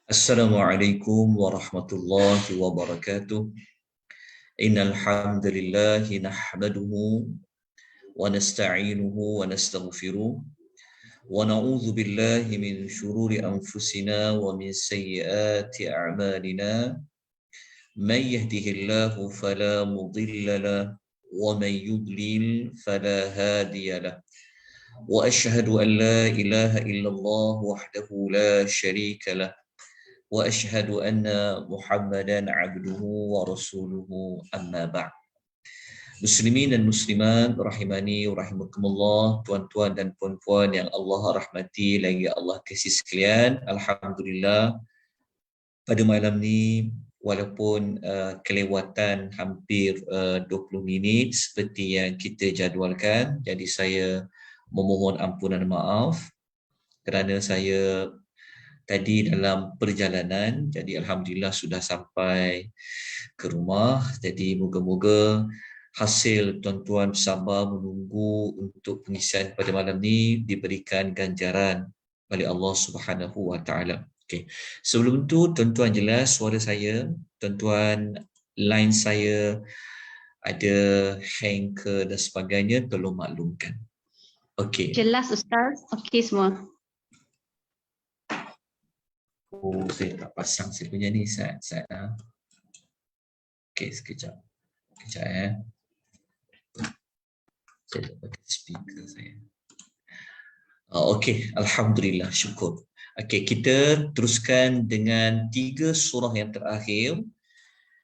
Assalamualaikum warahmatullahi wabarakatuh. Innal hamdalillah nahmaduhu wa nasta'inuhu wa nastaghfiruh wa na'udzu billahi min shururi anfusina wa min sayyiati a'malina. May yahdihillahu fala mudilla lahu wa may yudlil fala hadiya lahu. Wa asyhadu an la ilaha illallah wahdahu la syarika lahu wa asyhadu anna Muhammadan abduhu wa rasuluhu amma ba'd. Muslimin dan muslimat rahimani wa rahimakumullah, tuan-tuan dan puan-puan yang Allah rahmati lagi Allah kasih sekalian. Alhamdulillah pada malam ni walaupun kelewatan hampir 20 minit seperti yang kita jadualkan, jadi saya memohon ampunan maaf kerana saya tadi dalam perjalanan, jadi Alhamdulillah sudah sampai ke rumah. Jadi moga-moga hasil tuan-tuan bersabar menunggu untuk pengisian pada malam ni diberikan ganjaran oleh Allah Subhanahu Wa Taala. Okey. Sebelum tu tuan-tuan jelas suara saya, tuan-tuan line saya ada hang ke dan sebagainya, tolong maklumkan. Okey. Jelas Ustaz, okey semua. Oh, saya tak pasang saya punya ni Saya okey, sekejap Saya tak pakai speaker saya. Okey, Alhamdulillah, syukur. Okey, kita teruskan dengan 3 surah yang terakhir,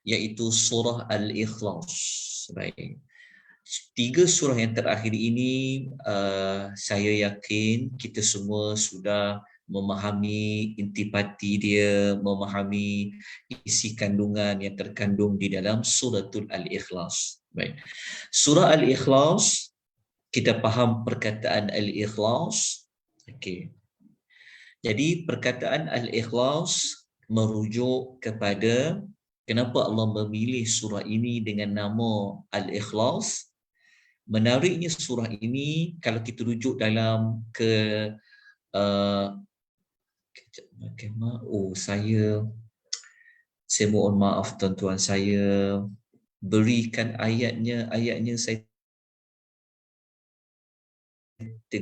iaitu surah Al-Ikhlas. Baik, 3 surah yang terakhir ini saya yakin kita semua sudah memahami intipati dia, memahami isi kandungan yang terkandung di dalam suratul Al-Ikhlas. Baik. Surah Al-Ikhlas, kita faham perkataan Al-Ikhlas. Okey. Jadi perkataan Al-Ikhlas merujuk kepada kenapa Allah memilih surah ini dengan nama Al-Ikhlas. Menariknya surah ini kalau kita rujuk dalam ke saya mohon maaf tuan-tuan, saya berikan ayatnya saya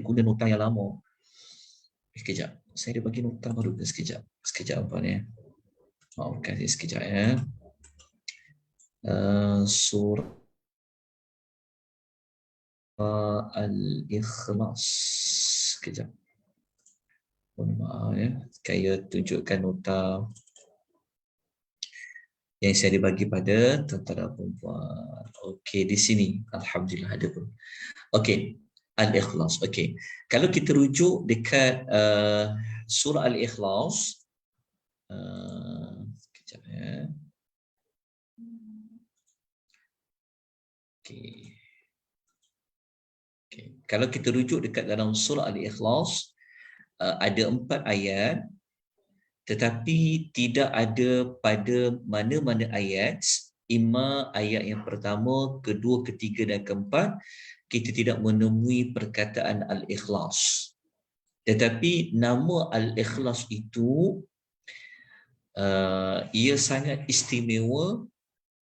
guna nota yang lama. Sekejap, saya ada bagi nota baru ke? Sekejap apa ni? Maafkan saya sekejap ya. Surah Al-Ikhlas. Sekejap. Mohon maaf ya. Saya tunjukkan nota yang saya dibagi pada tuan-tuan dan puan-puan. Okey, di sini alhamdulillah ada pun. Okey, Al-Ikhlas. Okey. Kalau kita rujuk dekat surah Al-Ikhlas, sekejap ya. Okey. Okey. Kalau kita rujuk dekat dalam surah Al-Ikhlas, ada 4 ayat, tetapi tidak ada pada mana-mana ayat, imma ayat yang pertama, kedua, ketiga dan keempat, kita tidak menemui perkataan Al-Ikhlas. Tetapi nama Al-Ikhlas itu ia sangat istimewa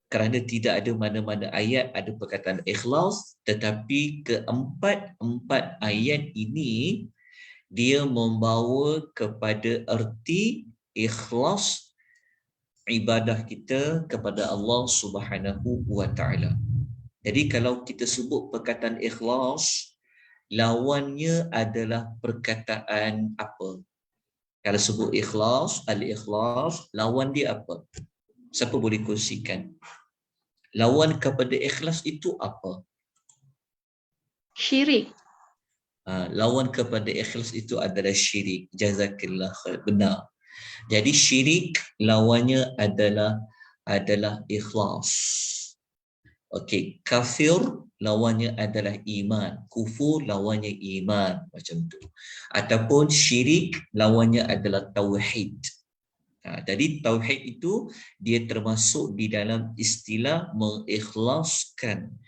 kerana tidak ada mana-mana ayat ada perkataan Ikhlas, tetapi keempat ayat ini dia membawa kepada erti ikhlas ibadah kita kepada Allah Subhanahu Wa Taala. Jadi kalau kita sebut perkataan ikhlas, lawannya adalah perkataan apa? Kalau sebut ikhlas, Al-Ikhlas, lawan dia apa? Siapa boleh kongsikan? Lawan kepada ikhlas itu apa? Syirik. Lawan kepada ikhlas itu adalah syirik. Jazakillah khair. Benar. Jadi syirik lawannya adalah ikhlas. Okey, kafir lawannya adalah iman, kufur lawannya iman, macam tu. Ataupun syirik lawannya adalah tauhid. Jadi tauhid itu dia termasuk di dalam istilah mengikhlaskan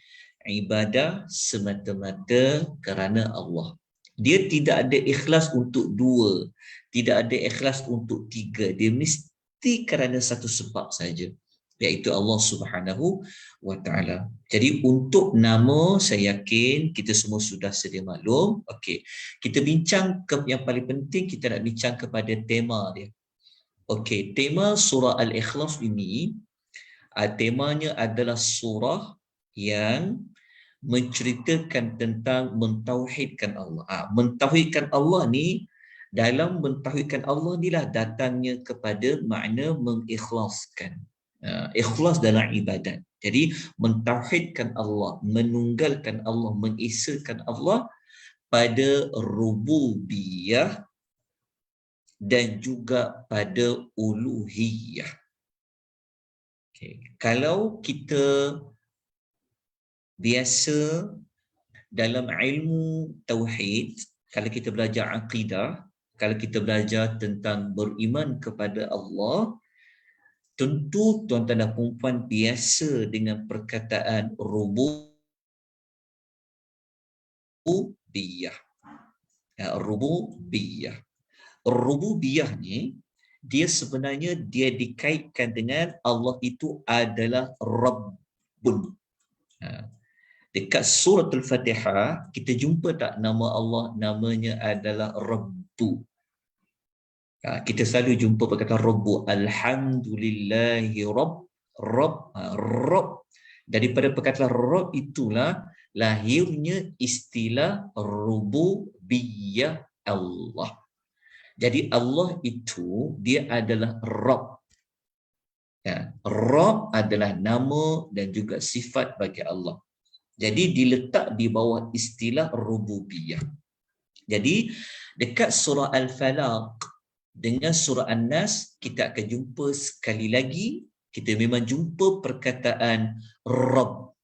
ibadah semata-mata kerana Allah. Dia tidak ada ikhlas untuk dua, tidak ada ikhlas untuk tiga. Dia mesti kerana satu sebab saja, iaitu Allah Subhanahu wa taala. Jadi untuk nama, saya yakin kita semua sudah sedia maklum. Okey. Kita bincang ke yang paling penting, kita nak bincang kepada tema dia. Okey, tema surah Al-Ikhlas ini, temanya adalah surah yang menceritakan tentang mentauhidkan Allah. Mentauhidkan Allah ni, dalam mentauhidkan Allah ni lah datangnya kepada makna mengikhlaskan. Ikhlas dalam ibadat. Jadi mentauhidkan Allah, menunggalkan Allah, mengesahkan Allah pada rububiyah dan juga pada uluhiyah. Okay. Kalau kita biasa dalam ilmu tauhid, kalau kita belajar akidah, kalau kita belajar tentang beriman kepada Allah, tentu tuan-tuan dan puan biasa dengan perkataan rububiyah. Rububiyah. Rububiyah ni, dia sebenarnya dia dikaitkan dengan Allah itu adalah Rabbun. Dekat surah Al-Fatihah, kita jumpa tak nama Allah, namanya adalah Rabbu. Kita selalu jumpa perkataan Rabbu. Alhamdulillahi Rabb. Rabb. Daripada perkataan Rabb itulah lahirnya istilah rububiyah Allah. Jadi Allah itu, dia adalah Rabb. Rabb adalah nama dan juga sifat bagi Allah. Jadi diletak di bawah istilah rububiyah. Jadi dekat surah Al-Falaq dengan surah An-Nas, kita akan jumpa sekali lagi, kita memang jumpa perkataan Rabb.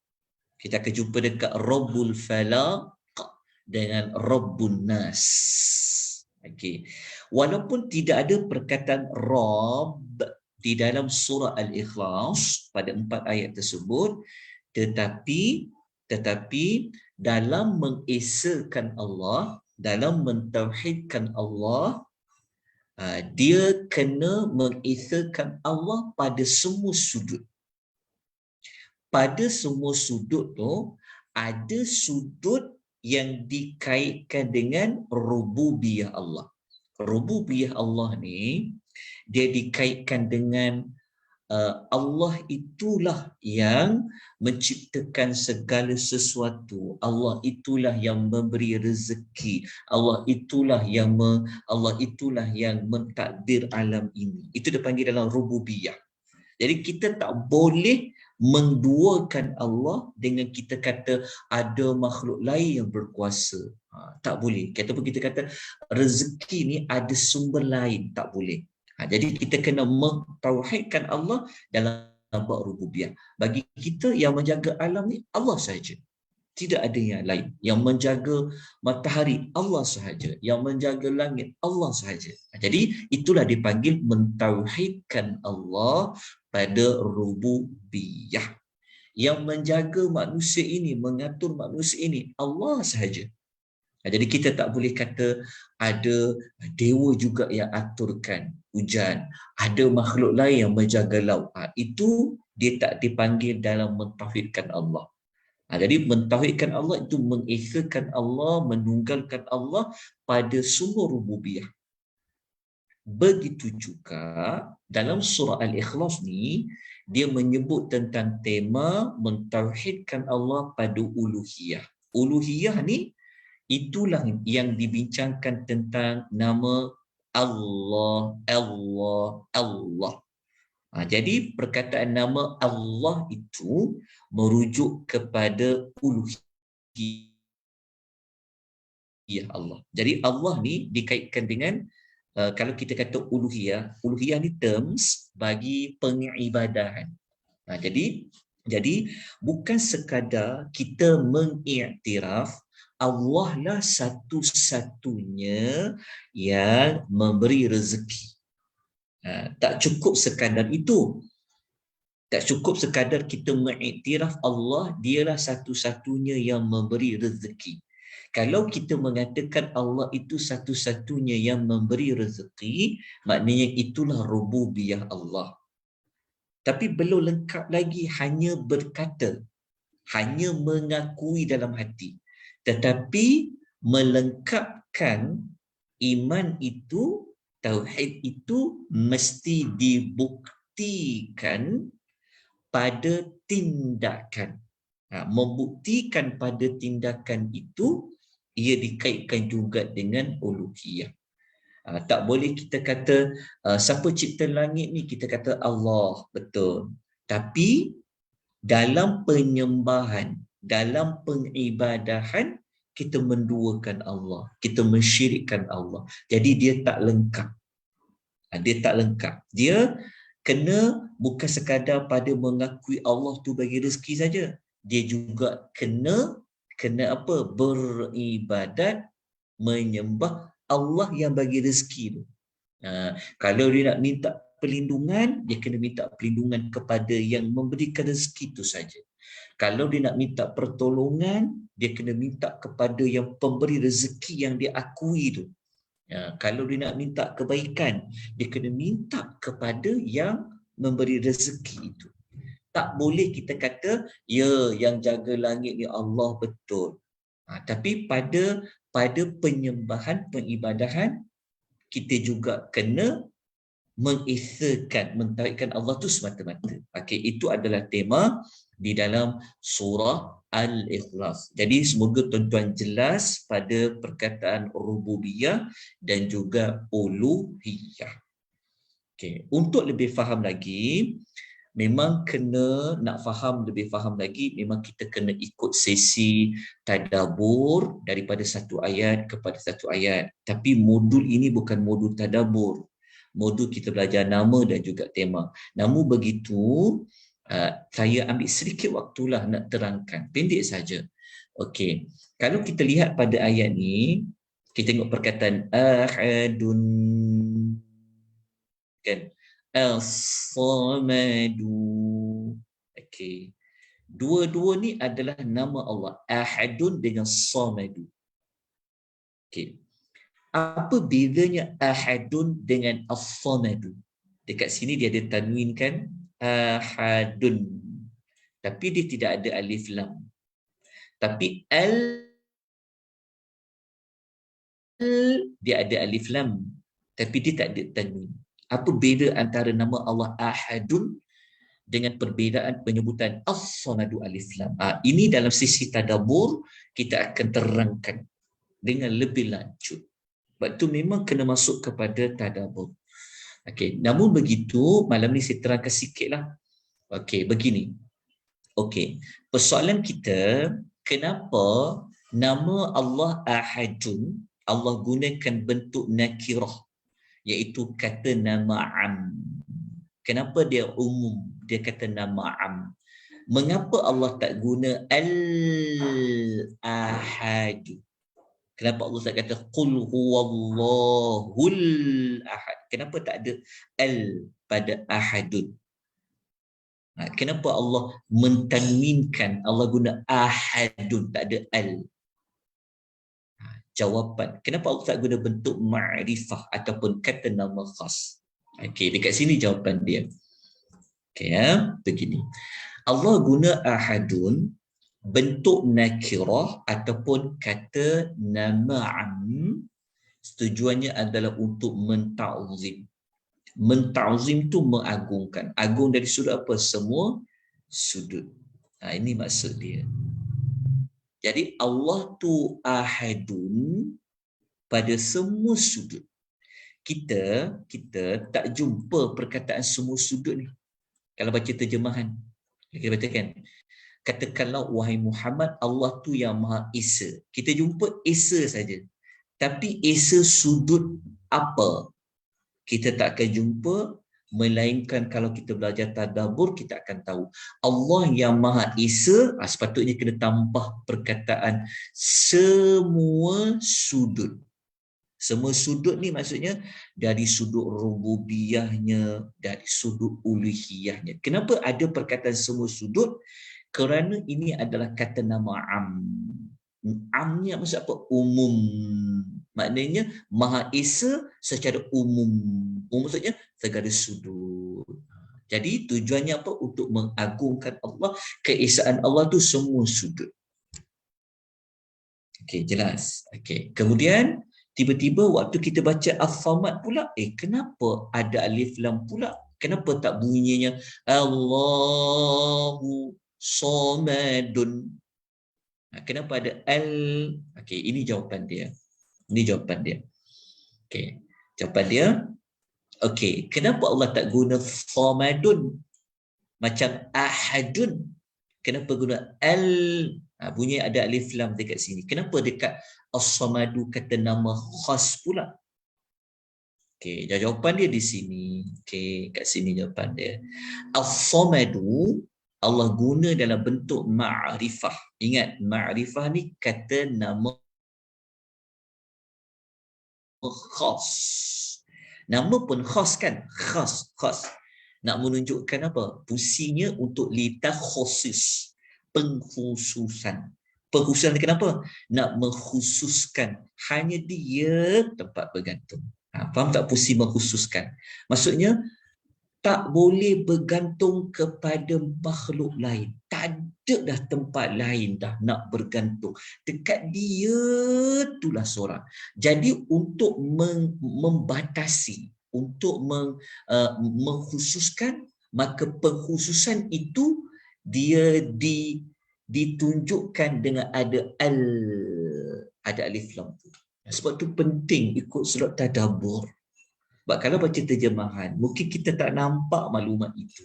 Kita akan jumpa dekat Rabbul Falaq dengan Rabbun Nas. Okey. Walaupun tidak ada perkataan Rabb di dalam surah Al-Ikhlas pada 4 ayat tersebut, tetapi dalam mengesahkan Allah, dalam mentauhidkan Allah, dia kena mengesahkan Allah pada semua sudut. Pada semua sudut tu, ada sudut yang dikaitkan dengan rububiyah Allah. Rububiyah Allah ni, dia dikaitkan dengan Allah itulah yang menciptakan segala sesuatu. Allah itulah yang memberi rezeki. Allah itulah yang mentakdir alam ini. Itu dipanggil dalam rububiyah. Jadi kita tak boleh menduakan Allah dengan kita kata ada makhluk lain yang berkuasa. Tak boleh. Kita kata rezeki ni ada sumber lain. Tak boleh. Jadi kita kena mentauhidkan Allah dalam bab rububiyah. Bagi kita yang menjaga alam ni Allah sahaja. Tidak ada yang lain. Yang menjaga matahari Allah sahaja. Yang menjaga langit Allah sahaja. Jadi itulah dipanggil mentauhidkan Allah pada rububiyah. Yang menjaga manusia ini, mengatur manusia ini Allah sahaja. Jadi kita tak boleh kata ada dewa juga yang aturkan hujan, ada makhluk lain yang menjaga laut. Itu dia tak dipanggil dalam mentauhidkan Allah. Jadi mentauhidkan Allah itu mengesahkan Allah, menunggalkan Allah pada semua rububiyah. Begitu juga dalam surah Al-Ikhlas ni, dia menyebut tentang tema mentauhidkan Allah pada uluhiyah. Uluhiyah ni, itulah yang dibincangkan tentang nama Allah, Allah, Allah. Jadi perkataan nama Allah itu merujuk kepada uluhiyah Allah. Jadi Allah ni dikaitkan dengan, kalau kita kata uluhiyah, uluhiyah ni terms bagi pengibadahan. Jadi bukan sekadar kita mengiktiraf Allah lah satu-satunya yang memberi rezeki. Tak cukup sekadar itu. Tak cukup sekadar kita mengiktiraf Allah, dialah satu-satunya yang memberi rezeki. Kalau kita mengatakan Allah itu satu-satunya yang memberi rezeki, maknanya itulah rububiyah Allah. Tapi belum lengkap lagi hanya berkata, hanya mengakui dalam hati. Tetapi melengkapkan iman itu, tauhid itu mesti dibuktikan pada tindakan. Membuktikan pada tindakan itu, ia dikaitkan juga dengan uluhiyah. Tak boleh kita kata siapa cipta langit ni, kita kata Allah, betul. Tapi dalam penyembahan, dalam pengibadahan, kita menduakan Allah, kita mensyirikkan Allah. Jadi dia tak lengkap. Dia tak lengkap. Dia kena bukan sekadar pada mengakui Allah tu bagi rezeki saja. Dia juga kena apa? Beribadat, menyembah Allah yang bagi rezeki tu. Kalau dia nak minta perlindungan, dia kena minta perlindungan kepada yang memberikan rezeki itu saja. Kalau dia nak minta pertolongan, dia kena minta kepada yang pemberi rezeki yang dia akui itu. Kalau dia nak minta kebaikan, dia kena minta kepada yang memberi rezeki itu. Tak boleh kita kata, ya yang jaga langit ni Allah, betul. Tapi pada penyembahan, pengibadahan, kita juga kena mengisahkan, mentauhidkan Allah tu semata-mata. Okey, itu adalah tema di dalam surah Al-Ikhlas. Jadi semoga tuan-tuan jelas pada perkataan rububiyah dan juga uluhiyah. Okey, untuk lebih faham lagi, memang kena nak faham, lebih faham lagi, memang kita kena ikut sesi tadabbur daripada satu ayat kepada satu ayat. Tapi modul ini bukan modul tadabbur. Modul kita belajar nama dan juga tema. Namun begitu, saya ambil sedikit waktulah nak terangkan. Pendek saja. Okey. Kalau kita lihat pada ayat ni, kita tengok perkataan ahadun, kan? As-samadu. Okey. Dua-dua ni adalah nama Allah. Ahadun dengan samadu. Okey. Apa bedanya ahadun dengan as-samadu? Dekat sini dia ada tanwin, kan? Ahadun. Tapi dia tidak ada alif lam. Tapi dia ada alif lam. Tapi dia tak ada tanwin. Apa beza antara nama Allah Ahadun dengan perbezaan penyebutan as-samadu alif lam? Ini dalam sisi tadabbur kita akan terangkan dengan lebih lanjut. Sebab tu memang kena masuk kepada tadabbur. Okey, namun begitu malam ni saya terangkan sikitlah. Okey, begini. Okey, persoalan kita, kenapa nama Allah Ahadun Allah gunakan bentuk nakirah, iaitu kata nama am. Kenapa dia umum? Dia kata nama am. Mengapa Allah tak guna al-ahad? Kenapa Allah tak kata qul huwallahul ahad? Kenapa tak ada al pada ahadun? Kenapa Allah mentanwinkan, Allah guna ahadun, tak ada al? Jawapan, kenapa Allah tak guna bentuk ma'rifah ataupun kata nama khas? Okey, dekat sini jawapan dia. Okey, begini. Allah guna ahadun bentuk nakirah ataupun kata nama am, tujuannya adalah untuk menta'zim. Menta'zim tu mengagungkan. Agung dari sudut apa? Semua sudut. Ini maksud dia. Jadi Allah tu ahadun pada semua sudut. Kita tak jumpa perkataan semua sudut ni. Kalau baca terjemahan, kita bacakan, katakanlah wahai Muhammad, Allah tu yang Maha Esa. Kita jumpa Esa saja. Tapi Esa sudut apa? Kita tak akan jumpa, melainkan kalau kita belajar tadabbur kita akan tahu. Allah yang Maha Esa, sepatutnya kena tambah perkataan semua sudut. Semua sudut ni maksudnya dari sudut rububiyahnya, dari sudut uluhiyahnya. Kenapa ada perkataan semua sudut? Kerana ini adalah kata nama am. Amnya maksud apa? Umum. Maknanya Maha Esa secara umum. Umum maksudnya segala sudut. Jadi tujuannya apa? Untuk mengagungkan Allah. Keesaan Allah tu semua sudut. Okey, jelas. Okey. Kemudian tiba-tiba waktu kita baca As-Samad pula, kenapa ada alif lam pula? Kenapa tak bunyinya Allahu Samadun? Kenapa ada al? Okey, ini jawapan dia. Ini jawapan dia. Okey. Jawapan dia, okey, kenapa Allah tak guna Samadun macam Ahadun? Kenapa guna al? Bunyi ada alif lam dekat sini. Kenapa dekat As-Samadu kata nama khas pula? Okey, jawapan dia di sini. Okey, kat sini jawapan dia. As-Samadu Allah guna dalam bentuk ma'rifah. Ingat, ma'rifah ni kata nama khas. Nama pun khas kan? Khas, khas. Nak menunjukkan apa? Fungsinya untuk litakhusis, pengkhususan. Pengkhususan ni kenapa? Nak mengkhususkan hanya dia tempat bergantung. Faham tak fungsi mengkhususkan? Maksudnya tak boleh bergantung kepada makhluk lain. Tak ada dah tempat lain dah nak bergantung. Dekat dia itulah seorang. Jadi untuk membatasi, untuk mengkhususkan, maka pengkhususan itu dia ditunjukkan dengan ada al, ada alif lam. Sebab tu penting ikut surat tadabbur. Sebab kalau baca terjemahan, mungkin kita tak nampak maklumat itu.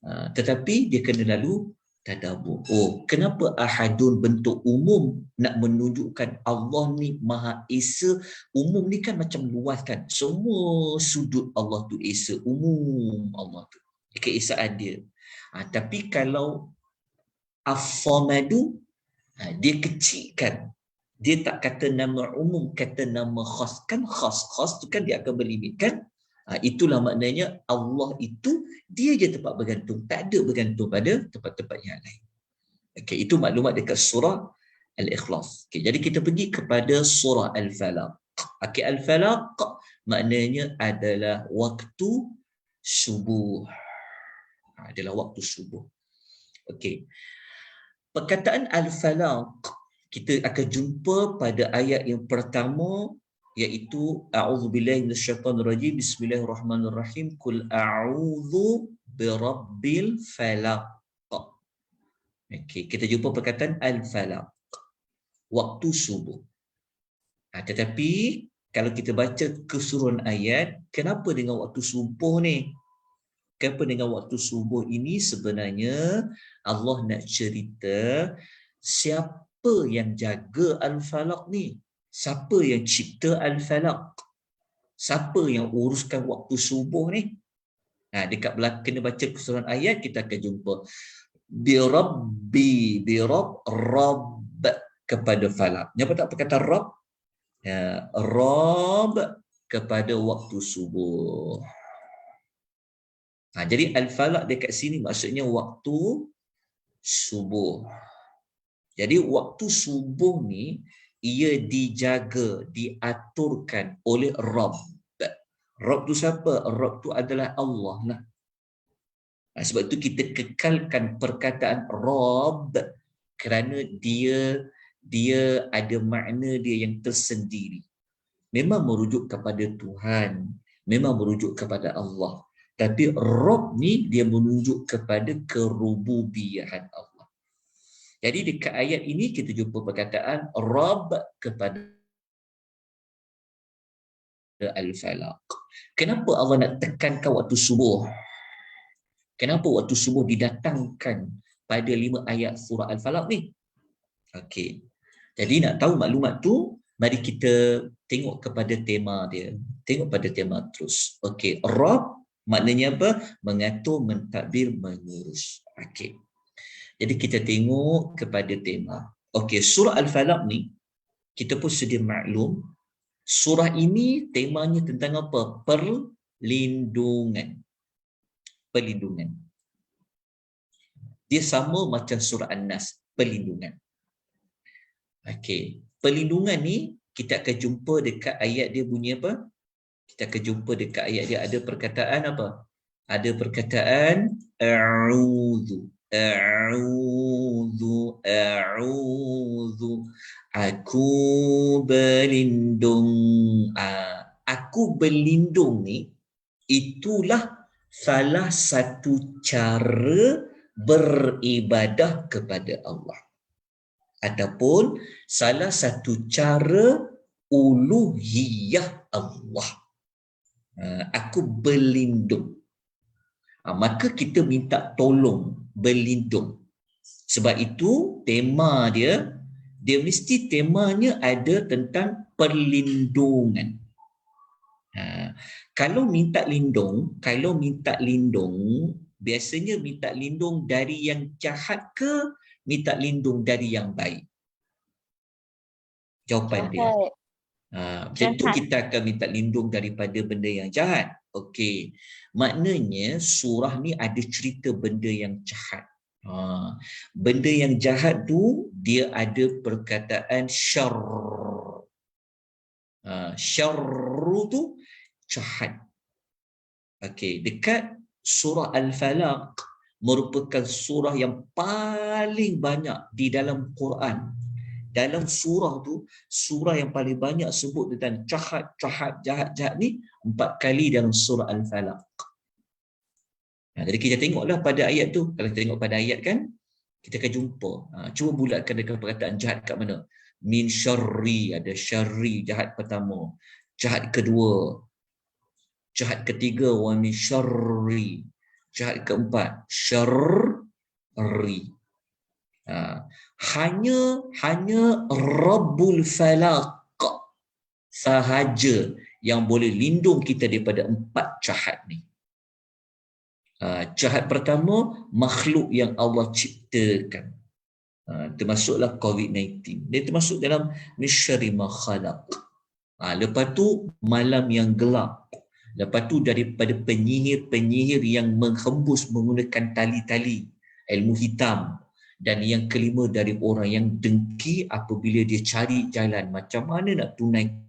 Tetapi dia kena lalu tadabbur. Oh, kenapa ahadun bentuk umum nak menunjukkan Allah ni Maha Esa? Umum ni kan macam luas kan. Semua sudut Allah tu Esa. Umum Allah tu. Keesaan dia. Tapi kalau As-Samadu, dia kecilkan. Dia tak kata nama umum, kata nama khas. Kan khas. Khas tu kan dia akan berlimitkan. Itulah maknanya Allah itu dia je tempat bergantung. Tak ada bergantung pada tempat-tempat yang lain. Okey, itu maklumat dekat surah Al-Ikhlas. Okey, jadi kita pergi kepada surah Al-Falaq. Okey, Al-Falaq maknanya adalah waktu subuh. Adalah waktu subuh. Okey. Perkataan Al-Falaq kita akan jumpa pada ayat yang pertama, iaitu a'udzubillahi minasyaitonirrajim, bismillahirrahmanirrahim, qul a'udzu birabbil falaq. Okey, kita jumpa perkataan al-falaq, waktu subuh. Tetapi kalau kita baca keseluruhan ayat, kenapa dengan waktu subuh ni? Kenapa dengan waktu subuh ini? Sebenarnya Allah nak cerita siapa yang jaga Al-Falaq ni? Siapa yang cipta Al-Falaq? Siapa yang uruskan waktu subuh ni? Dekat belakang kena baca keseluruhan ayat, kita akan jumpa birabbi, rabb, kepada falaq. Apa tak perkataan rabb? Rabb kepada waktu subuh. Jadi Al-Falaq dekat sini maksudnya waktu subuh. Jadi waktu subuh ni ia dijaga, diaturkan oleh Rabb. Rabb tu siapa? Rabb tu adalah Allah lah. Sebab itu kita kekalkan perkataan Rabb kerana dia ada makna dia yang tersendiri. Memang merujuk kepada Tuhan, memang merujuk kepada Allah. Tapi Rabb ni dia menunjuk kepada kerububiyahan Allah. Jadi dekat ayat ini kita jumpa perkataan Rabb kepada Al-Falaq. Kenapa Allah nak tekankan waktu subuh? Kenapa waktu subuh didatangkan pada 5 ayat surah Al-Falaq ni? Okey. Jadi nak tahu maklumat tu, mari kita tengok kepada tema dia. Tengok pada tema terus. Okey, Rabb maknanya apa? Mengatur, mentadbir, mengurus. Okey. Jadi kita tengok kepada tema. Okey, surah Al-Falaq ni kita pun sedia maklum, surah ini temanya tentang apa? Perlindungan. Perlindungan. Dia sama macam surah An-Nas, perlindungan. Okey. Perlindungan ni kita akan jumpa dekat ayat dia bunyi apa? Kita akan jumpa dekat ayat dia ada perkataan apa? Ada perkataan a'udzu. A'udzu, a'udzu. Aku berlindung. Aku berlindung ni itulah salah satu cara beribadah kepada Allah. Ataupun salah satu cara uluhiyah Allah. Aku berlindung. Maka kita minta tolong, berlindung. Sebab itu tema dia mesti temanya ada tentang perlindungan. Kalau minta lindung, biasanya minta lindung dari yang jahat ke minta lindung dari yang baik? Jawapan dia. Tentu kita akan minta lindung daripada benda yang jahat. Okey. Maknanya surah ni ada cerita benda yang jahat. Benda yang jahat tu dia ada perkataan syarr. Syarr tu jahat. Okey, dekat surah Al-Falaq merupakan surah yang paling banyak di dalam Quran. Dalam surah tu, surah yang paling banyak sebut tentang jahat ni 4 kali dalam surah Al-Falaq. Jadi kita tengoklah pada ayat tu. Kalau kita tengok pada ayat kan, kita akan jumpa. Cuba bulatkan dengan perkataan jahat kat mana. Min syarri, ada syarri, jahat pertama. Jahat kedua. Jahat ketiga, wa min syarri. Jahat keempat, syarri. Hanya Rabbul Falaq sahaja yang boleh lindung kita daripada 4 jahat ni. Jahat pertama, makhluk yang Allah ciptakan. Termasuklah COVID-19. Dia termasuk dalam misyari ma khalaq. Lepas tu malam yang gelap. Lepas tu daripada penyihir-penyihir yang menghembus menggunakan tali-tali, ilmu hitam. Dan yang kelima dari orang yang dengki apabila dia cari jalan macam mana nak tunaikan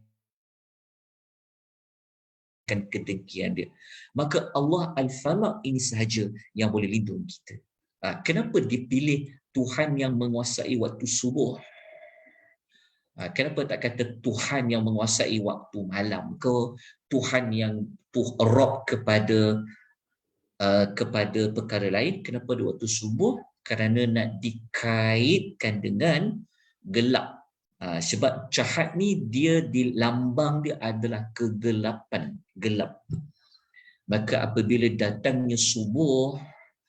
kedengkian dia. Maka Allah Al-Falaq ini sahaja yang boleh lindung kita. Kenapa dipilih Tuhan yang menguasai waktu subuh? Kenapa tak kata Tuhan yang menguasai waktu malam ke? Tuhan yang Rabb kepada perkara lain? Kenapa di waktu subuh? Kerana nak dikaitkan dengan gelap. Sebab jahat ni dia di lambang dia adalah kegelapan, gelap. Maka apabila datangnya subuh,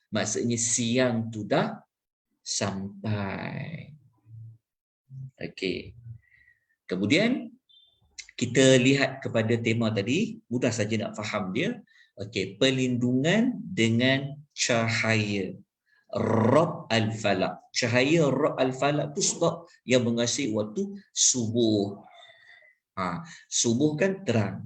maksudnya siang tu dah sampai. Okey. Kemudian kita lihat kepada tema tadi, mudah saja nak faham dia. Okey, perlindungan dengan cahaya Rabb Al-Falaq. Cahaya Rabb Al-Falaq tu sebab yang menguasai waktu subuh. Subuh kan terang,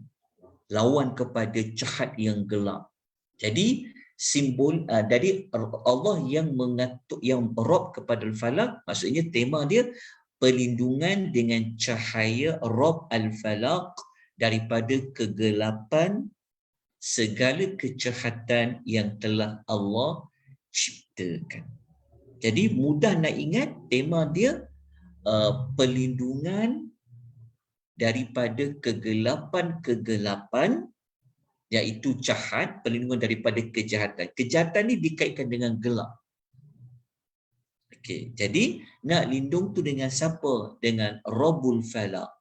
lawan kepada jahat yang gelap. Jadi simbol dari Allah yang mengatur, yang Rabb kepada Al-Falaq, maksudnya tema dia perlindungan dengan cahaya Rabb Al-Falaq daripada kegelapan segala kejahatan yang telah Allah ciptakan. Jadi mudah nak ingat tema dia perlindungan daripada kegelapan-kegelapan, iaitu jahat, perlindungan daripada kejahatan. Kejahatan ni dikaitkan dengan gelap. Okey, jadi nak lindung tu dengan siapa? Dengan Rabbul Falaq.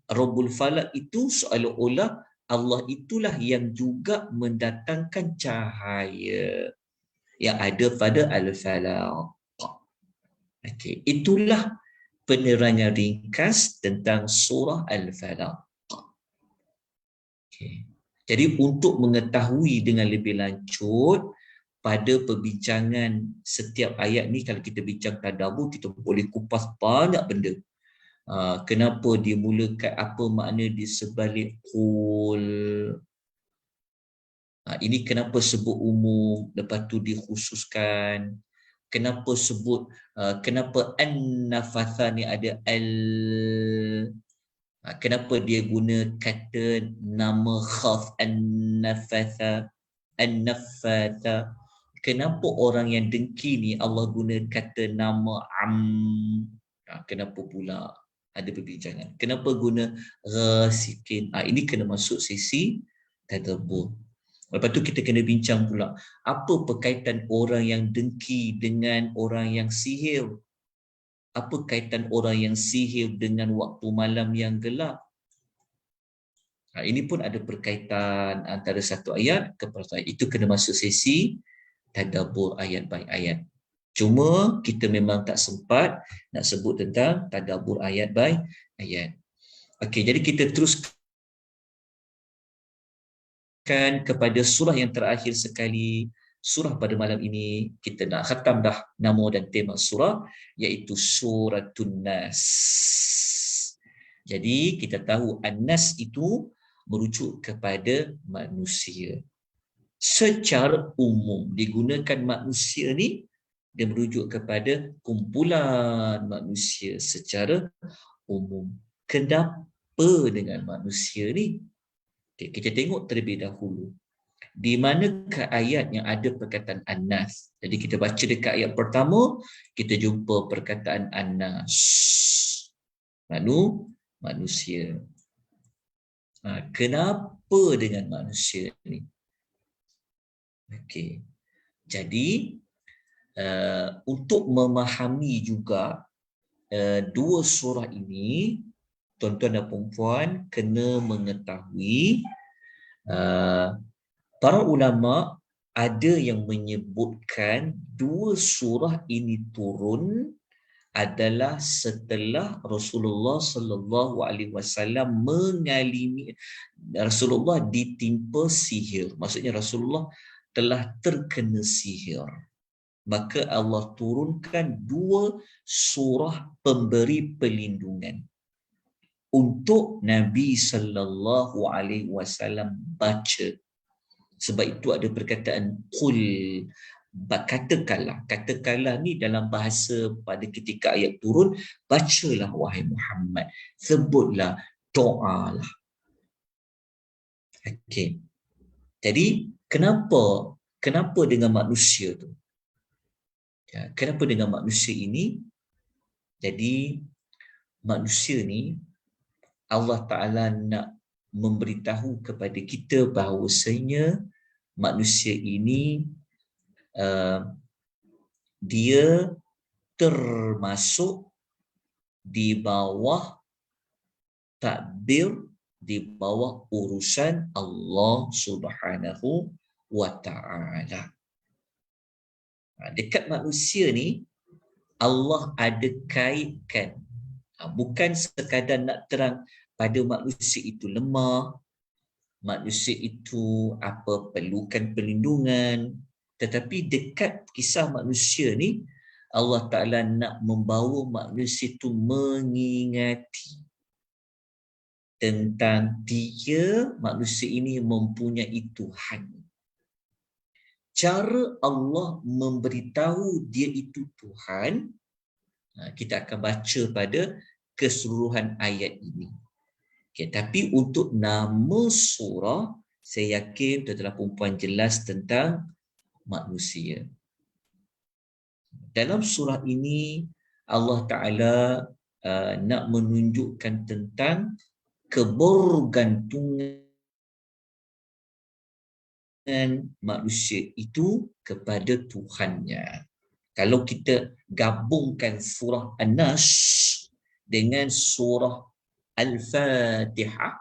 Rabbul Falaq itu seolah-olah Allah itulah yang juga mendatangkan cahaya yang ada pada Al-Falaq. Okey, itulah penerangan ringkas tentang surah Al-Falaq. Okey. Jadi untuk mengetahui dengan lebih lanjut pada perbincangan setiap ayat ni, kalau kita bincang tadabbur, kita boleh kupas banyak benda. Kenapa dimulakan, apa makna di sebalik qul, ini kenapa sebut umum, lepas tu dikhususkan, kenapa sebut kenapa an-nafatha ni ada al, kenapa dia guna kata nama khas an-nafatha, an-nafatha. Kenapa orang yang dengki ni Allah guna kata nama am? Kenapa pula? Ada perbincangan. Kenapa guna ghasikin? Ini kena masuk sesi tadabbur. Lepas tu kita kena bincang pula, apa perkaitan orang yang dengki dengan orang yang sihir? Apa kaitan orang yang sihir dengan waktu malam yang gelap? Ini pun ada perkaitan antara satu ayat ke ayat. Itu kena masuk sesi tadabbur ayat by ayat. Cuma kita memang tak sempat nak sebut tentang tadabbur ayat by ayat. Okey, jadi kita teruskan kepada surah yang terakhir sekali. Surah pada malam ini kita nak khatam dah nama dan tema surah, iaitu Suratun Nas. Jadi kita tahu An-Nas itu merujuk kepada manusia. Secara umum digunakan manusia ni, dia merujuk kepada kumpulan manusia secara umum. Kenapa dengan manusia ni? Okay, kita tengok terlebih dahulu. Di manakah ayat yang ada perkataan An-Nas? Jadi kita baca dekat ayat pertama, kita jumpa perkataan An-Nas. Lalu manusia. Kenapa dengan manusia ni? Okey. Jadi untuk memahami juga dua surah ini, tuan-tuan dan puan-puan kena mengetahui para ulama ada yang menyebutkan dua surah ini turun adalah setelah Rasulullah sallallahu alaihi wasallam mengalami, Rasulullah ditimpa sihir. Maksudnya Rasulullah telah terkena sihir. Maka Allah turunkan dua surah pemberi perlindungan untuk Nabi sallallahu alaihi wasallam baca. Sebab itu ada perkataan qul, katakanlah ni dalam bahasa pada ketika ayat turun, bacalah wahai Muhammad, sebutlah, doalah. Okey. Jadi kenapa dengan manusia tu? Kenapa dengan manusia ini? Jadi manusia ni Allah Ta'ala nak memberitahu kepada kita bahawasanya manusia ini dia termasuk di bawah tadbir, di bawah urusan Allah Subhanahu wa Ta'ala. Dekat manusia ni Allah ada kaitkan, bukan sekadar nak terang pada manusia itu lemah, manusia itu perlukan perlindungan, tetapi dekat kisah manusia ni Allah Ta'ala nak membawa manusia itu mengingati tentang manusia ini mempunyai Tuhan. Cara Allah memberitahu dia itu Tuhan, kita akan baca pada keseluruhan ayat ini. Okay, tapi untuk nama surah, saya yakin tuan-tuan perempuan jelas tentang manusia. Dalam surah ini Allah Ta'ala nak menunjukkan tentang kebergantungan manusia itu kepada Tuhannya. Kalau kita gabungkan surah An-Nas dengan surah Al-Fatihah,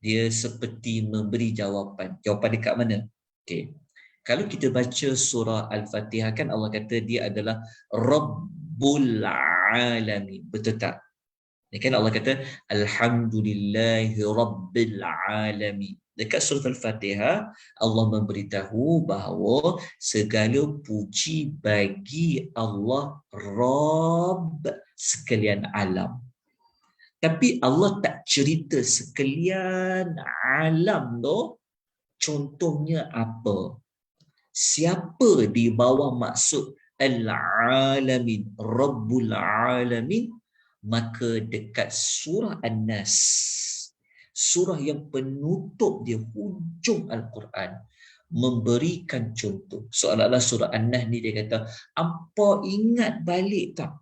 dia seperti memberi jawapan. Jawapan dekat mana? Okey. Kalau kita baca surah Al-Fatihah kan Allah kata dia adalah Rabbul Alamin. Betul tak? Ini kan Allah kata Alhamdulillahi Rabbil Alamin. Dekat surah Al-Fatihah Allah memberitahu bahawa segala puji bagi Allah Rabb sekalian alam. Tapi Allah tak cerita sekalian alam tu contohnya apa. Siapa di bawah maksud Al-Alamin, Rabbul Alamin, maka dekat surah An-Nas, surah yang penutup dia, hujung Al-Quran, memberikan contoh. Seolah-olah surah An-Nas ni dia kata, hampa ingat balik tak?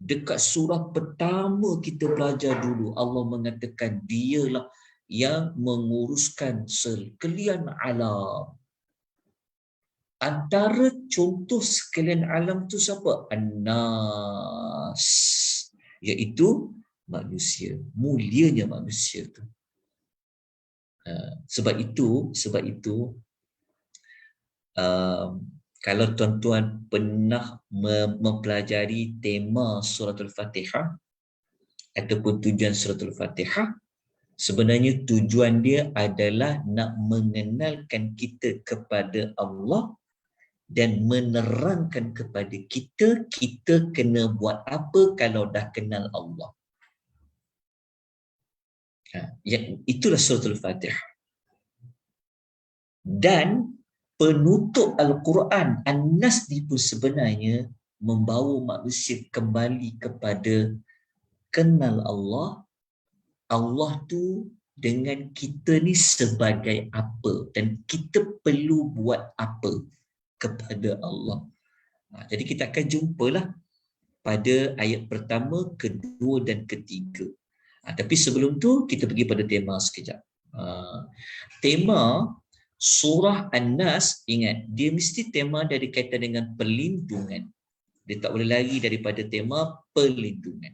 Dekat surah pertama kita belajar dulu, Allah mengatakan dialah yang menguruskan sekalian alam. Antara contoh sekalian alam tu siapa? An-Nas, iaitu manusia. Mulianya manusia tu. Sebab itu kalau tuan-tuan pernah mempelajari tema suratul Fatihah ataupun tujuan suratul Fatihah, sebenarnya tujuan dia adalah nak mengenalkan kita kepada Allah dan menerangkan kepada kita, kita kena buat apa kalau dah kenal Allah. Itulah suratul Fatihah. Dan penutup Al-Quran, An-Nas ni pun sebenarnya membawa manusia kembali kepada kenal Allah. Allah tu dengan kita ni sebagai apa dan kita perlu buat apa kepada Allah. Jadi kita akan jumpalah pada ayat pertama, kedua dan ketiga. Tapi sebelum tu kita pergi pada tema sekejap. Tema surah An-Nas, ingat, dia mesti tema dari kaitan dengan perlindungan. Dia tak boleh lari daripada tema perlindungan.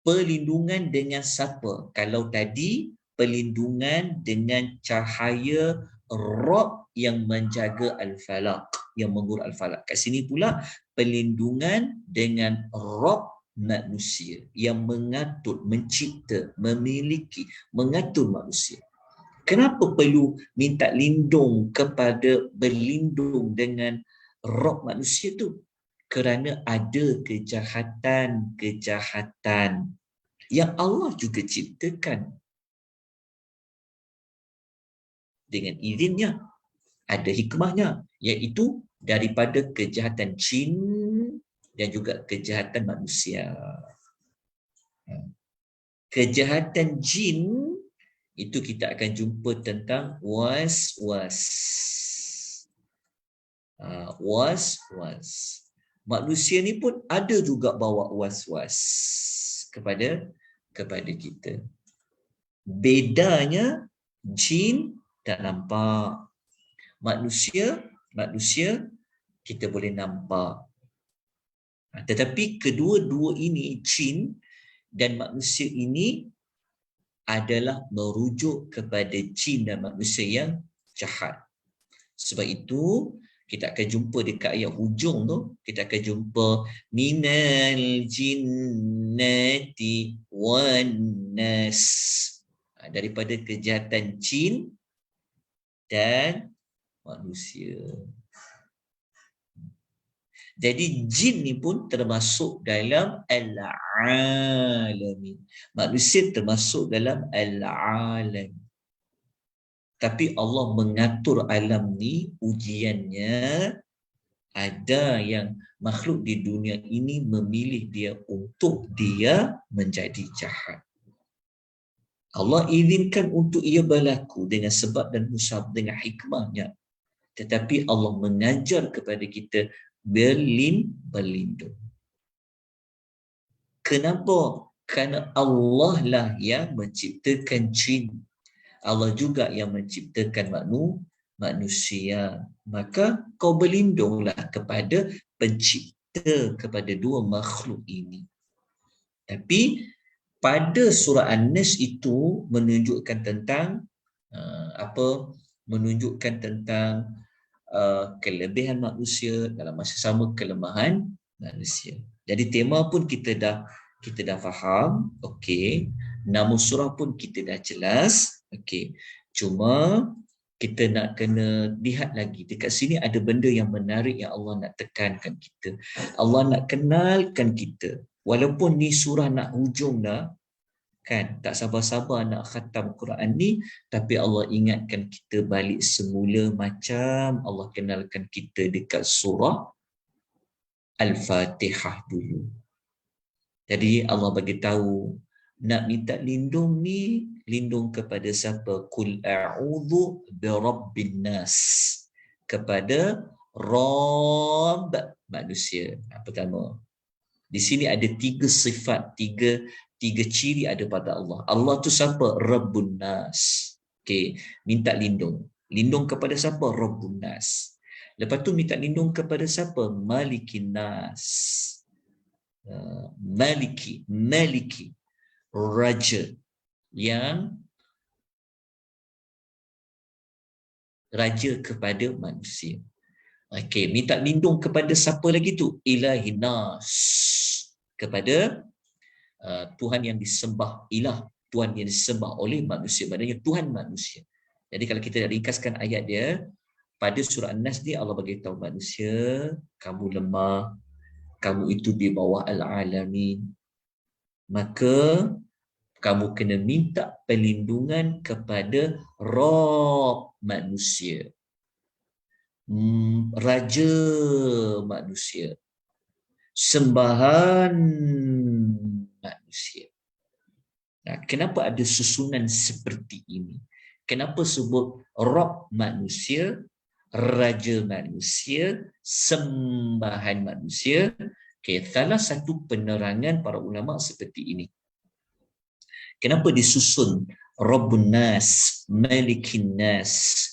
Perlindungan dengan siapa? Kalau tadi perlindungan dengan cahaya Rabb yang menjaga Al-Falaq, yang mengguru Al-Falaq. Kat sini pula perlindungan dengan Rabb manusia yang mengatur, mencipta, memiliki, mengatur manusia. Kenapa perlu minta lindung kepada, berlindung dengan Rabb manusia tu? Kerana ada kejahatan-kejahatan yang Allah juga ciptakan dengan izinnya, ada hikmahnya, iaitu daripada kejahatan jin dan juga kejahatan manusia. Kejahatan jin itu kita akan jumpa tentang was-was. Was-was. Manusia ni pun ada juga bawa was-was kepada kita. Bedanya jin tak nampak. Manusia kita boleh nampak. Tetapi kedua-dua ini, jin dan manusia ini, adalah merujuk kepada jin dan manusia yang jahat. Sebab itu kita akan jumpa dekat ayat hujung tu, kita akan jumpa minal jinnati wan nas, daripada kejahatan jin dan manusia. Jadi jin ni pun termasuk dalam al-alamin. Manusia termasuk dalam al-alam. Tapi Allah mengatur alam ni, ujiannya ada yang makhluk di dunia ini memilih dia untuk dia menjadi jahat. Allah izinkan untuk ia berlaku dengan sebab dan musabab, dengan hikmahnya. Tetapi Allah mengajar kepada kita berlindung. Kenapa? Kerana Allah lah yang menciptakan jin. Allah juga yang menciptakan manusia. Maka kau berlindunglah kepada pencipta, kepada dua makhluk ini. Tapi pada surah An-Nas itu menunjukkan tentang menunjukkan tentang kelebihan manusia, dalam masa sama kelemahan manusia. Jadi tema pun kita dah faham, okey. Nama surah pun kita dah jelas, okey. Cuma kita nak kena lihat lagi, dekat sini ada benda yang menarik yang Allah nak tekankan kita. Allah nak kenalkan kita. Walaupun ni surah nak hujung dah, Kan, tak sabar-sabar nak khatam Quran ni, tapi Allah ingatkan kita balik semula macam Allah kenalkan kita dekat surah Al-Fatihah dulu. Jadi Allah bagi tahu nak minta lindung ni, lindung kepada siapa? Qul a'udzu birabbin nas. Kepada Rabb manusia. Pertama, di sini ada 3 sifat, tiga ciri ada pada Allah. Allah tu siapa? Rabbun nas. Okey, minta lindung. Lindung kepada siapa? Rabbun nas. Lepas tu minta lindung kepada siapa? Malikin nas. Maliki, raja yang raja kepada manusia. Okey, minta lindung kepada siapa lagi tu? Ilahin nas, kepada Tuhan yang disembah, ilah, Tuhan yang disembah oleh manusia, maknanya Tuhan manusia. Jadi kalau kita ringkaskan ayat dia, pada surah An-Nas ni Allah bagi tahu manusia, kamu lemah, kamu itu di bawah al-alamin, maka kamu kena minta perlindungan kepada Rabb manusia, raja manusia, sembahan manusia. Nah, kenapa ada susunan seperti ini? Kenapa sebut Rabb manusia, raja manusia, sembahan manusia? Okay, salah satu penerangan para ulama seperti ini. Kenapa disusun Rabbun Nas, Malikin Nas,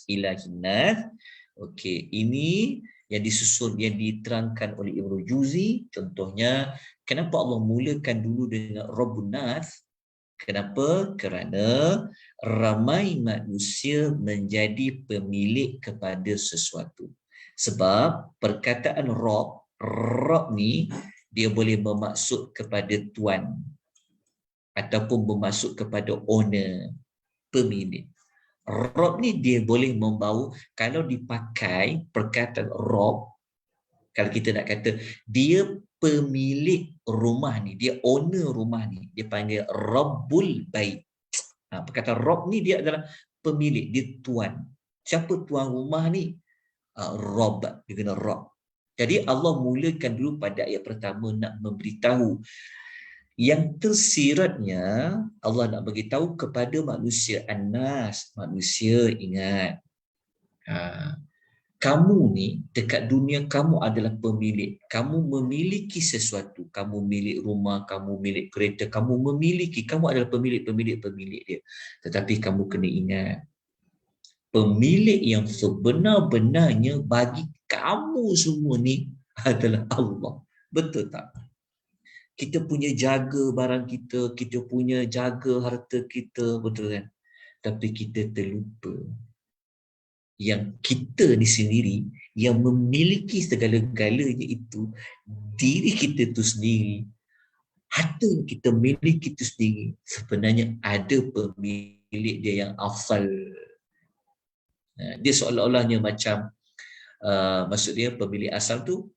Ilahin Nas? Okey, ini yang disusun, yang diterangkan oleh Ibnu Juzi. Contohnya, kenapa Allah mulakan dulu dengan Rabbun Nas? Kenapa? Kerana ramai manusia menjadi pemilik kepada sesuatu. Sebab perkataan Rabb ni dia boleh bermaksud kepada tuan ataupun bermaksud kepada owner, pemilik. Rabb ni dia boleh membawa, kalau dipakai perkataan Rabb, kalau kita nak kata dia pemilik rumah ni, dia owner rumah ni, dia panggil Rabbul Bait. Perkataan Rabb ni dia adalah pemilik, dia tuan. Siapa tuan rumah ni? Rabb, dia kena Rabb. Jadi Allah mulakan dulu pada ayat pertama nak memberitahu. Yang tersiratnya Allah nak bagi tahu kepada manusia, An-Nas, manusia ingat. Kamu ni dekat dunia kamu adalah pemilik. Kamu memiliki sesuatu. Kamu milik rumah, kamu milik kereta, kamu adalah pemilik dia. Tetapi kamu kena ingat, pemilik yang sebenar-benarnya bagi kamu semua ni adalah Allah. Betul tak? Kita punya jaga barang kita, kita punya jaga harta kita, betul kan? Tapi kita terlupa yang kita ni sendiri yang memiliki segala-galanya itu diri kita tu sendiri, harta yang kita miliki itu sendiri sebenarnya ada pemilik dia yang asal. Dia seolah-olahnya macam maksud dia pemilik asal tu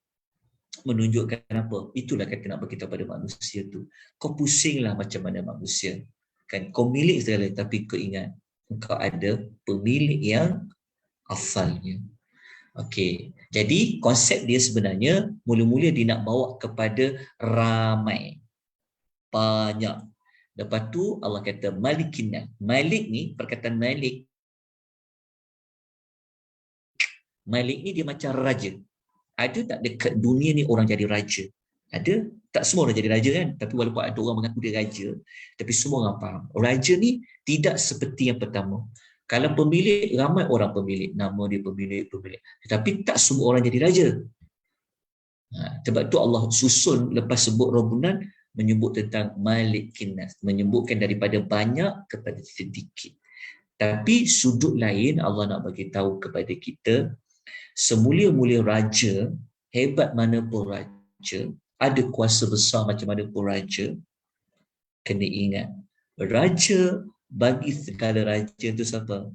menunjukkan apa? Itulah kata nak beritahu pada manusia tu, kau pusinglah macam mana manusia kan, kau milik segala, tapi kau ingat kau ada pemilik yang asalnya. Okey, jadi konsep dia sebenarnya mula-mula dia nak bawa kepada ramai, banyak. Lepas tu Allah kata Malikinna. Malik ni, perkataan Malik, Malik ni dia macam raja. Ada tak dekat dunia ni orang jadi raja? Ada? Tak semua orang jadi raja kan? Tapi walaupun ada orang mengaku dia raja, tapi semua orang faham. Raja ni tidak seperti yang pertama. Kalau pemilik, ramai orang pemilik. Nama dia pemilik. Tetapi tak semua orang jadi raja. Sebab tu Allah susun lepas sebut Rabbunan, menyebut tentang Malikin Nas. Menyebutkan daripada banyak kepada sedikit. Tapi sudut lain Allah nak bagi tahu kepada kita, semulia-mulia raja, hebat mana pun raja, ada kuasa besar macam mana pun raja, kena ingat, raja bagi segala raja itu siapa?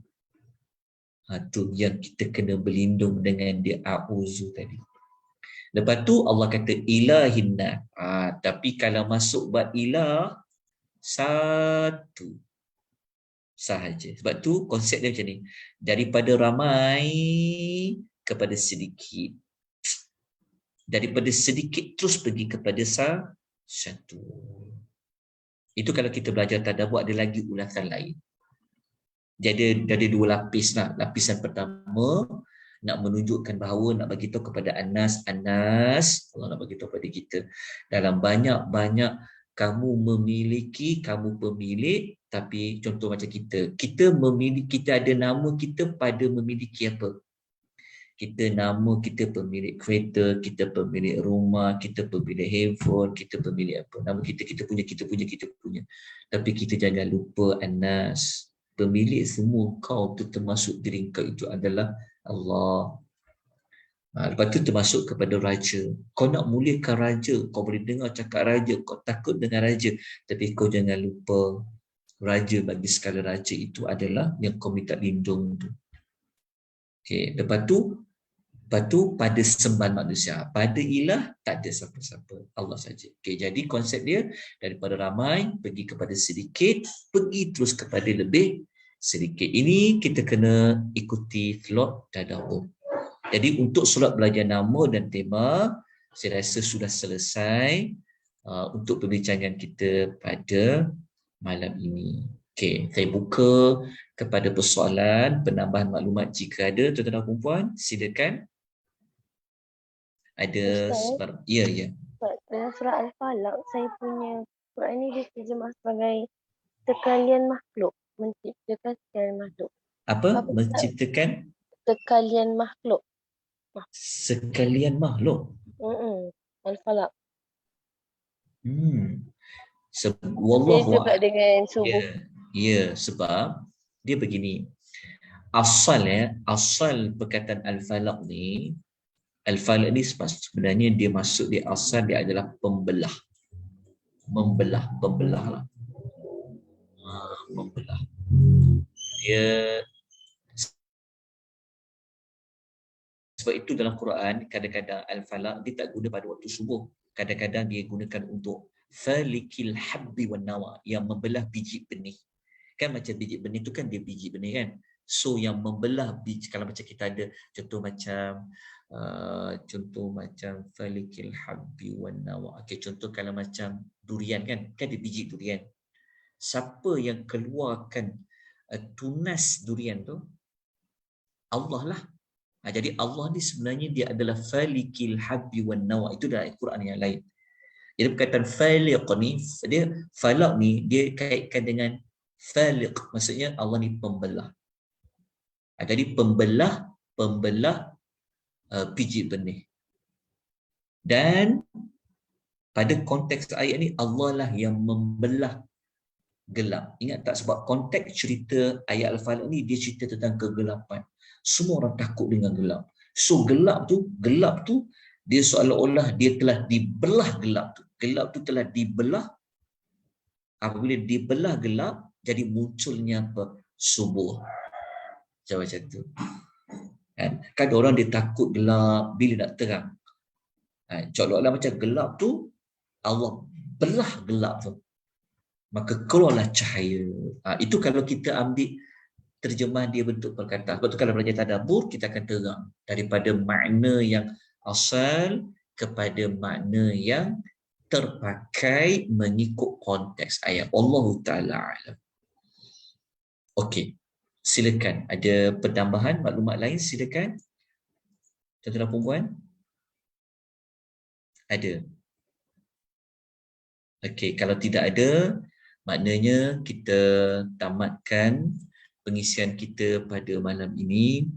Itu yang kita kena berlindung dengan dia, a'udzu tadi. Lepas tu Allah kata ilahinna. Tapi kalau masuk bab ilah, Satu sahaja. Sebab tu konsep dia macam ni. Daripada ramai kepada sedikit. Daripada sedikit terus pergi kepada satu. Itu kalau kita belajar tadabbur ada lagi ulasan lain. Jadi ada dua lapis lah. Lapisan pertama nak menunjukkan bahawa nak bagi tahu kepada Anas, Allah nak bagi tahu kepada kita dalam banyak-banyak kamu memiliki, kamu pemilik, tapi contoh macam kita memiliki, kita ada nama kita pada memiliki apa? Kita nama kita pemilik kereta, kita pemilik rumah, kita pemilik handphone, kita pemilik apa. Nama kita punya. Tapi kita jangan lupa Anas. Pemilik semua kau tu termasuk diri kau itu adalah Allah. Lepas tu termasuk kepada raja. Kau nak muliakan raja, kau boleh dengar cakap raja, kau takut dengan raja. Tapi kau jangan lupa raja bagi segala raja itu adalah yang kau minta lindung tu. Okay. Lepas tu pada sembahan manusia, pada ilah tak ada siapa-siapa, Allah saja. Okay, jadi konsep dia daripada ramai pergi kepada sedikit, pergi terus kepada lebih sedikit. Ini kita kena ikuti slot tadabbur. Jadi untuk slot belajar nama dan tema, saya rasa sudah selesai untuk perbincangan kita pada malam ini. Okay, saya buka kepada persoalan penambahan maklumat jika ada, tuan-tuan dan puan-puan, silakan. Ada Ustaz, ya. dalam surah Al-Falaq, saya punya Quran ini diterjemah sebagai sekalian makhluk, menciptakan sekalian makhluk. Apa? Menciptakan Sekalian makhluk. sekalian makhluk. Al-Falaq. Wallahu Dia juga dengan subuh. Ya, sebab dia begini. Asal perkataan Al-Falaq ni, Al-Falaq ni sebenarnya dia masuk di asal dia adalah pembelah. Membelah lah. Membelah. Dia sebab itu dalam Quran kadang-kadang Al-Falaq dia tak guna pada waktu subuh. Kadang-kadang dia gunakan untuk falikil habbi wan nawa, yang membelah biji benih. Kan macam biji benih tu kan dia biji benih kan. So yang membelah biji, kalau macam kita ada contoh macam falikil habbi wan nawa. Okey, contoh kalau macam durian kan dia biji durian. Siapa yang keluarkan tunas durian tu? Allah lah. Jadi Allah ni sebenarnya dia adalah falikil habbi wan nawa. Itu dalam Al-Quran yang lain. Jadi perkataan faliq ni, dia falaq ni dia kaitkan dengan faliq, maksudnya Allah ni pembelah. Jadi pembelah biji benih. Dan pada konteks ayat ni Allah lah yang membelah gelap. Ingat tak, sebab konteks cerita ayat Al-Falaq ni dia cerita tentang kegelapan. Semua orang takut dengan gelap. So gelap tu dia seolah-olah dia telah dibelah gelap tu. Gelap tu telah dibelah. Apabila dibelah gelap, jadi munculnya apa? Subuh. Macam tu. Kan orang dia takut gelap bila nak terang. Seolah-olah macam gelap tu Allah belah gelap tu. Maka keluarlah cahaya. Itu kalau kita ambil terjemahan dia bentuk perkataan. Sebab tu kalau belajar tadabbur kita akan terang daripada makna yang asal kepada makna yang terpakai mengikut konteks ayat. Allahu ta'ala alam. Okey, silakan. Ada penambahan maklumat lain, silakan. Tuan-tuan dan puan-puan? Ada? Okey, kalau tidak ada, maknanya kita tamatkan pengisian kita pada malam ini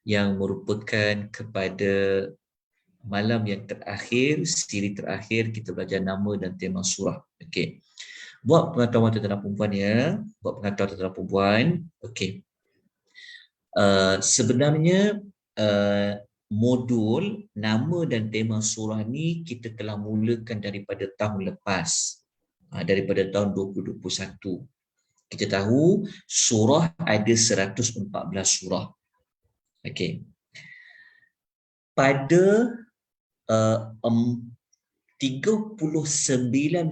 yang merupakan kepada malam yang terakhir, siri terakhir kita belajar nama dan tema surah. Okey. Buat pengetahuan tuan-tuan dan puan-puan ya. Buat pengetahuan tuan-tuan dan puan-puan. Okey. Sebenarnya modul nama dan tema surah ni kita telah mulakan daripada tahun lepas. Daripada tahun 2021. Kita tahu surah ada 114 surah. Okey. Pada 39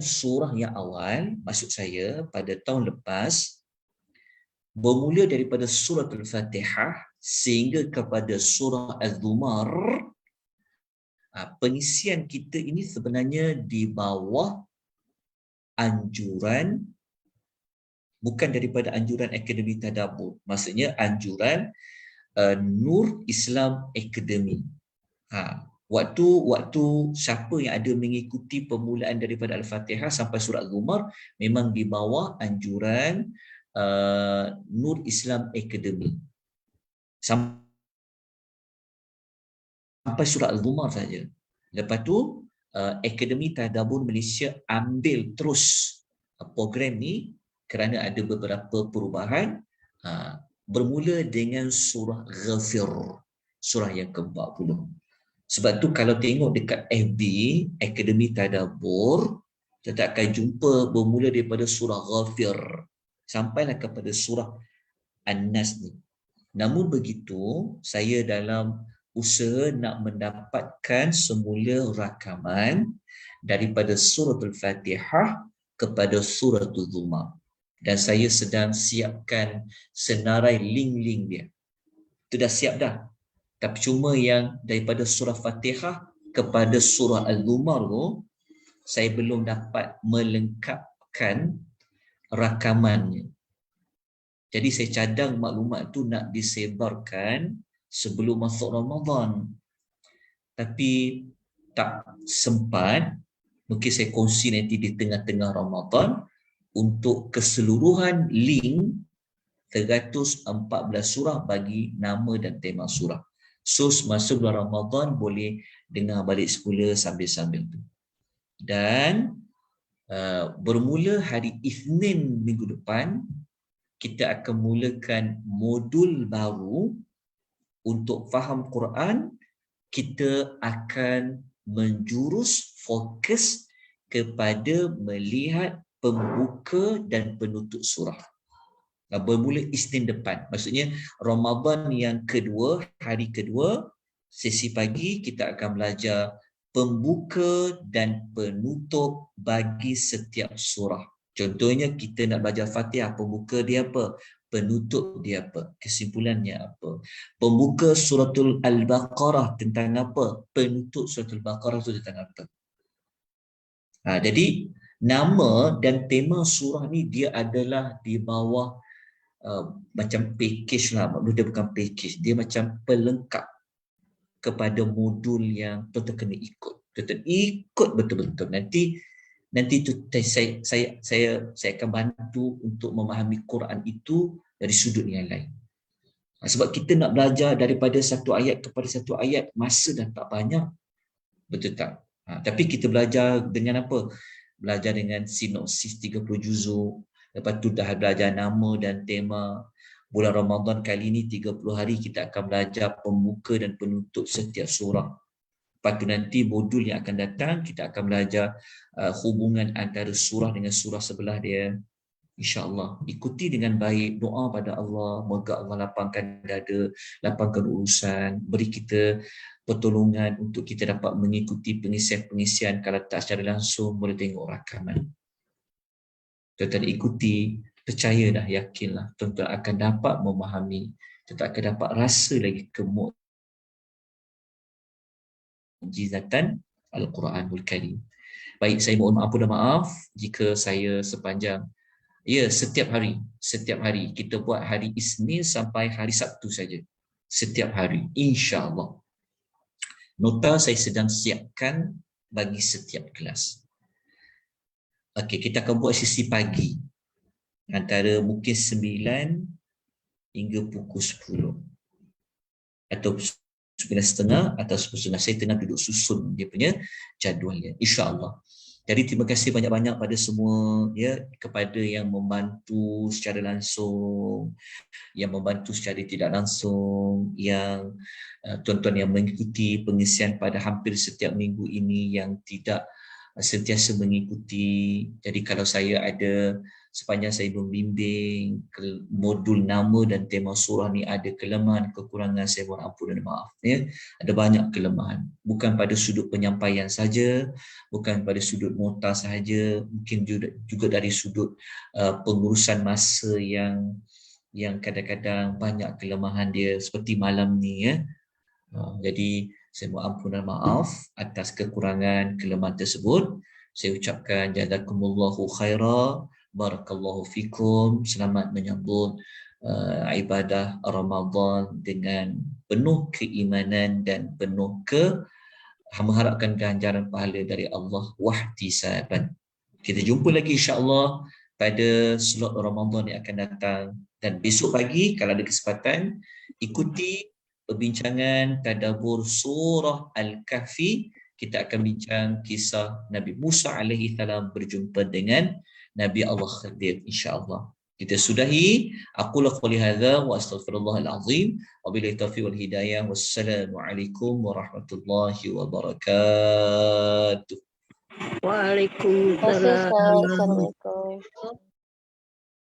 surah yang awal, maksud saya pada tahun lepas, bermula daripada surah Al-Fatihah sehingga kepada surah Az-Zumar, pengisian kita ini sebenarnya di bawah anjuran, bukan daripada anjuran Akademi Tadabbur. Maksudnya anjuran Nur Islam Academy. Waktu siapa yang ada mengikuti permulaan daripada Al-Fatihah sampai surah Zumar memang di bawah anjuran Nur Islam Academy. Sampai surah Al-Zumar saja. Lepas tu Akademi Tadabbur Malaysia ambil terus program ni kerana ada beberapa perubahan, bermula dengan surah Ghafir, surah yang ke-40. Sebab tu kalau tengok dekat FB Akademi Tadabbur, kita akan jumpa bermula daripada surah Ghafir sampailah kepada surah An-Nas ni. Namun begitu, saya dalam usaha nak mendapatkan semula rakaman daripada surah Al-Fatihah kepada surah Al-Zumar. Dan saya sedang siapkan senarai link-link dia. Itu dah siap dah. Tapi cuma yang daripada surah Fatihah kepada surah Al-Zumar tu, saya belum dapat melengkapkan rakamannya. Jadi saya cadang maklumat tu nak disebarkan sebelum masuk Ramadan. Tapi tak sempat, mungkin saya kongsi nanti di tengah-tengah Ramadan untuk keseluruhan link 114 surah bagi nama dan tema surah. So masuk bulan Ramadan boleh dengar balik semula sambil-sambil tu. Dan bermula hari Isnin minggu depan, kita akan mulakan modul baru untuk faham Quran. Kita akan menjurus fokus kepada melihat pembuka dan penutup surah. Bermula Isnin depan. Maksudnya Ramadan yang kedua, hari kedua, sesi pagi kita akan belajar pembuka dan penutup bagi setiap surah. Contohnya kita nak belajar Fatihah, pembuka dia apa? Penutup dia apa? Kesimpulannya apa? Pembuka suratul Al-Baqarah tentang apa? Penutup suratul Al-Baqarah itu tentang apa? Jadi nama dan tema surah ni dia adalah di bawah macam package lah. Dia bukan package, dia macam pelengkap kepada modul yang tuan-tuan kena ikut. Tuan-tuan ikut betul-betul. Nanti tu saya akan bantu untuk memahami Quran itu dari sudut yang lain. Sebab kita nak belajar daripada satu ayat kepada satu ayat, masa dah tak banyak. Betul tak? Tapi kita belajar dengan apa? Belajar dengan sinopsis 30 juzuk. Lepas tu dah belajar nama dan tema. Bulan Ramadan kali ini 30 hari kita akan belajar pembuka dan penutup setiap surah. Lepas tu nanti modul yang akan datang kita akan belajar hubungan antara surah dengan surah sebelah dia. InsyaAllah ikuti dengan baik, doa pada Allah, moga Allah lapangkan dada, lapangkan urusan, beri kita pertolongan untuk kita dapat mengikuti pengisian-pengisian. Kalau tak secara langsung boleh tengok rakaman. Tuan-tuan ikuti, percayalah, yakinlah tuan-tuan akan dapat memahami, tuan-tuan akan dapat rasa lagi mukjizatan Al-Quranul Karim. Baik, saya mohon ampun dan maaf jika saya sepanjang. Ya, setiap hari kita buat hari Isnin sampai hari Sabtu saja. Setiap hari, insya-Allah. Nota saya sedang siapkan bagi setiap kelas. Okey, kita akan buat sesi pagi antara mungkin 9 hingga pukul 10 atau 9.30 atau 10.30. Saya tengah duduk susun dia punya jadualnya, insya-Allah. Jadi terima kasih banyak-banyak pada semua, ya, kepada yang membantu secara langsung, yang membantu secara tidak langsung, yang tuan-tuan yang mengikuti pengisian pada hampir setiap minggu ini, yang tidak sentiasa mengikuti. Jadi kalau saya ada sepanjang saya membimbing modul nama dan tema surah ni ada kelemahan, kekurangan, saya mohon ampun dan maaf. Ya. Ada banyak kelemahan. Bukan pada sudut penyampaian saja, bukan pada sudut nota sahaja, mungkin juga dari sudut pengurusan masa yang kadang-kadang banyak kelemahan dia seperti malam ni ya. Jadi saya mohon ampun dan maaf atas kekurangan kelemahan tersebut. Saya ucapkan jazakumullahu khaira, barakallahu fikum, selamat menyambut ibadah Ramadan dengan penuh keimanan dan penuh mengharapkan ganjaran pahala dari Allah wahtisaban. Kita jumpa lagi insya-Allah pada slot Ramadan yang akan datang, dan besok pagi kalau ada kesempatan ikuti perbincangan tadabbur surah Al-Kahfi. Kita akan bincang kisah Nabi Musa alaihi salam berjumpa dengan Nabi Allah Khidir insya-Allah. Kita sudahi. Aku qouli hadza wa astaghfirullahal azim wa billahi taufiq wal hidayah. Wassalamualaikum warahmatullahi wabarakatuh. Waalaikumsalam. Assalamualaikum.